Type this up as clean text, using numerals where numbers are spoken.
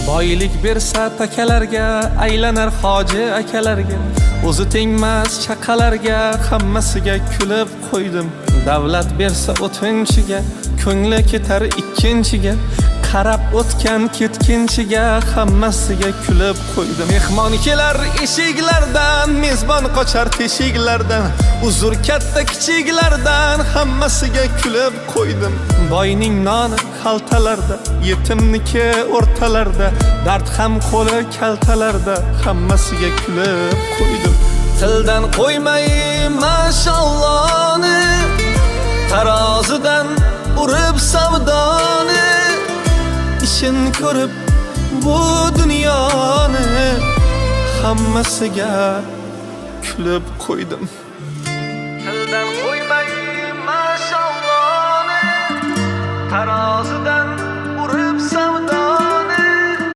Boylik bersa takalarga, aylanar hoji akalarga. O'zi tengmas chaqalarga, hammasiga kulib qo'ydim. Davlat bersa o'tinchiga, ko'ngli ketar ikkinchiga. Qarab o'tgan ketkinchiga, hammasiga kulib qo'ydim. Mehmon kelar eshiklardan, mezbon qochar teshiklardan. Uzr katta kichiklardan, hammasiga kulib qo'ydim. Boyning noni xaltalarda, yetimniki o'rtalarda. Dard ham qo'li kaltalarda, hammasiga kulib qo'ydim. Tildan qo'ymay mashallohni, tarozidan urib savdoni. İşin ko'rib bu dunyoni, hammasiga kulib qo'ydim. Tildan